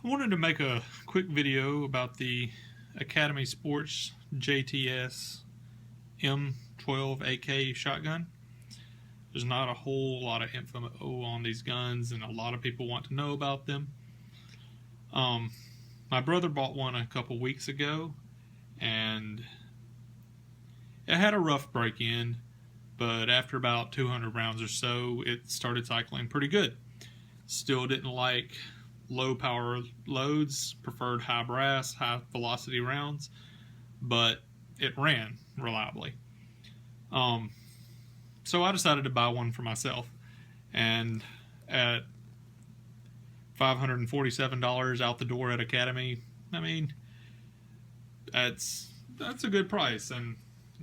I wanted to make a quick video about the Academy Sports JTS M12AK Shotgun. There's not a whole lot of info on these guns, and a lot of people want to know about them. My brother bought one a couple weeks ago, and it had a rough break-in, but after about 200 rounds or so, it started cycling pretty good. Still didn't like low power loads, preferred high brass, high velocity rounds, but it ran reliably. So I decided to buy one for myself, and at $547 out the door at Academy, I mean, that's a good price, and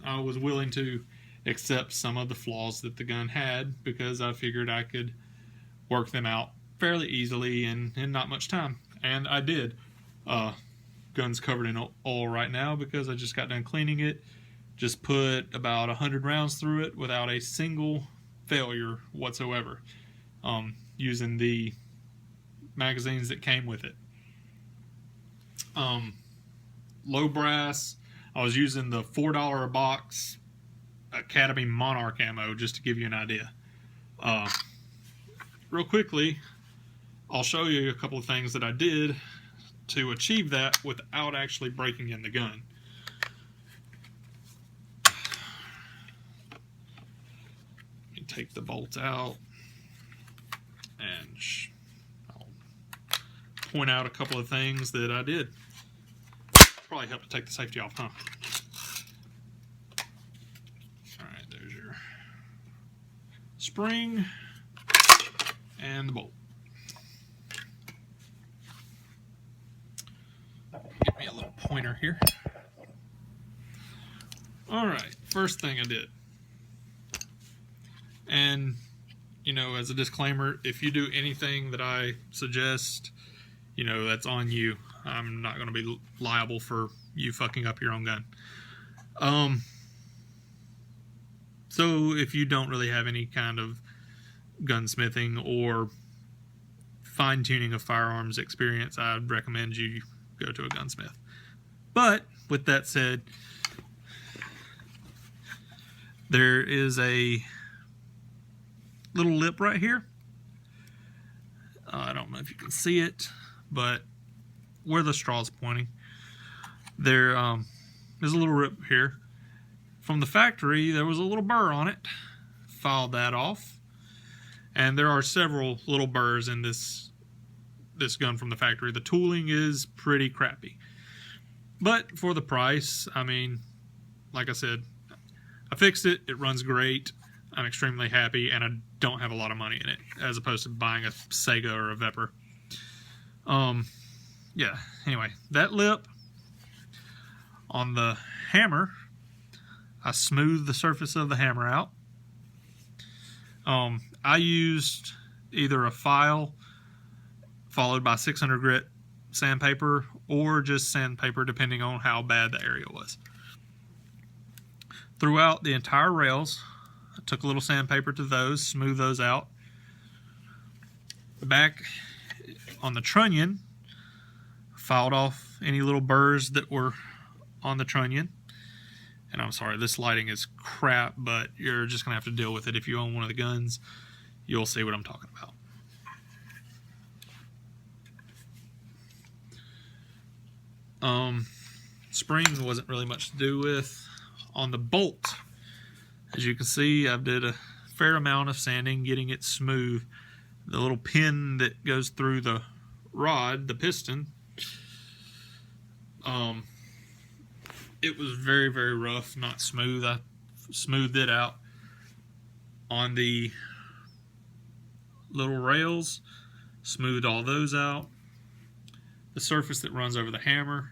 I was willing to accept some of the flaws that the gun had because I figured I could work them out fairly easily in not much time, and I did. Gun's covered in oil right now because I just got done cleaning it. Just put about 100 rounds through it without a single failure whatsoever, using the magazines that came with it. Low brass, I was using the $4 a box Academy Monarch ammo, just to give you an idea. Real quickly, I'll show you a couple of things that I did to achieve that without actually breaking in the gun. Let me take the bolts out, and I'll point out a couple of things that I did. Probably help to take the safety off, huh? Alright, there's your spring and the bolt. Get me a little pointer here. Alright, first thing I did. And, you know, as a disclaimer, if you do anything that I suggest, you know, that's on you. I'm not going to be liable for you fucking up your own gun. So if you don't really have any kind of gunsmithing or fine-tuning of firearms experience, I'd recommend you go to a gunsmith. But with that said, there is a little lip right here. I don't know if you can see it, but where the straw's pointing, there's a little rip here. From the factory, there was a little burr on it. Filed that off, and there are several little burrs in this gun from the factory. The tooling is pretty crappy, but for the price, I mean, like I said, I fixed it. It runs great. I'm extremely happy, and I don't have a lot of money in it, as opposed to buying a Sega or a Vepr. Yeah, anyway, that lip on the hammer, I smoothed the surface of the hammer out. I used either a file followed by 600 grit sandpaper or just sandpaper, depending on how bad the area was. Throughout the entire rails, I took a little sandpaper to those, smoothed those out. Back on the trunnion, filed off any little burrs that were on the trunnion. And I'm sorry, this lighting is crap, but you're just going to have to deal with it. If you own one of the guns, you'll see what I'm talking about. Spring wasn't really much to do with. On the bolt, as you can see, I did a fair amount of sanding, getting it smooth. The little pin that goes through the rod, the piston, it was very, very rough, not smooth. I smoothed it out. On the little rails, smoothed all those out. The surface that runs over the hammer,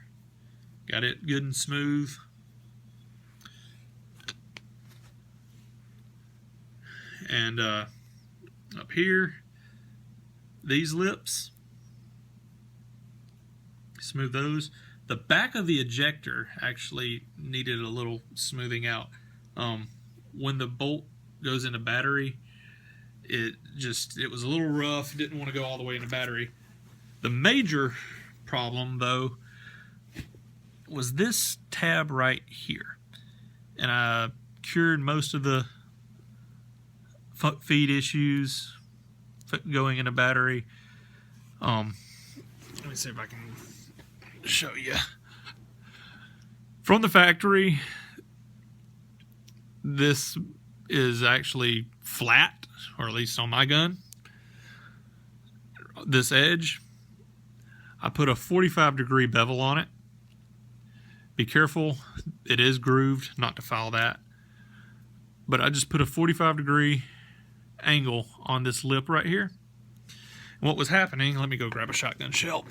got it good and smooth. And up here, these lips, smooth those. The back of the ejector actually needed a little smoothing out. When the bolt goes into battery, it was a little rough, didn't want to go all the way into battery. The major problem though was this tab right here, and I cured most of the feed issues going in a battery. Let me see if I can show you. From the factory, this is actually flat, or at least on my gun. This edge, I put a 45-degree bevel on it. Be careful, it is grooved, not to foul that. But I just put a 45-degree angle on this lip right here. And what was happening, let me go grab a shotgun shell.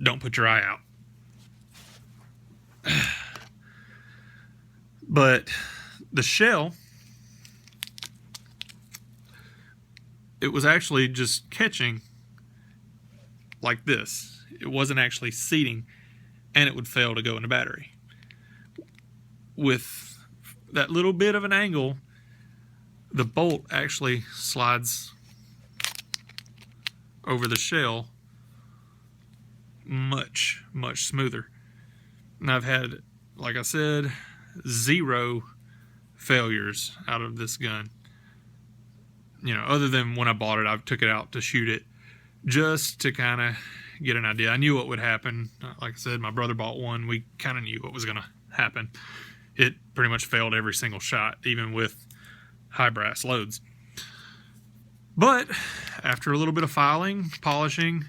Don't put your eye out. But the shell, it was actually just catching like this. It wasn't actually seating, and it would fail to go in the battery. With that little bit of an angle, the bolt actually slides over the shell much, much smoother. And I've had, like I said, 0 failures out of this gun. You know, other than when I bought it, I took it out to shoot it just to kind of get an idea. I knew what would happen. Like I said, my brother bought one. We kind of knew what was going to happen. It pretty much failed every single shot, even with high brass loads. But after a little bit of filing, polishing,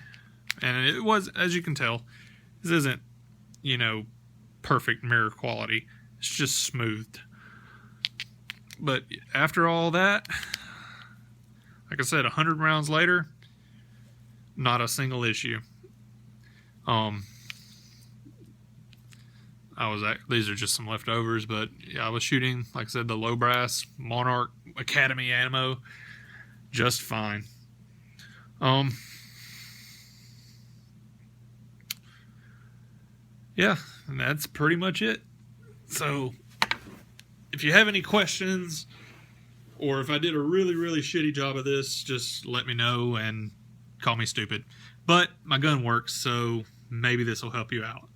and it was, as you can tell, this isn't, you know, perfect mirror quality. It's just smoothed. But after all that, like I said, 100 rounds later, not a single issue. These are just some leftovers, but yeah, I was shooting, like I said, the low brass Monarch Academy ammo just fine. Yeah, and that's pretty much it. So if you have any questions, or if I did a really, really shitty job of this, just let me know and call me stupid. But my gun works, so maybe this will help you out.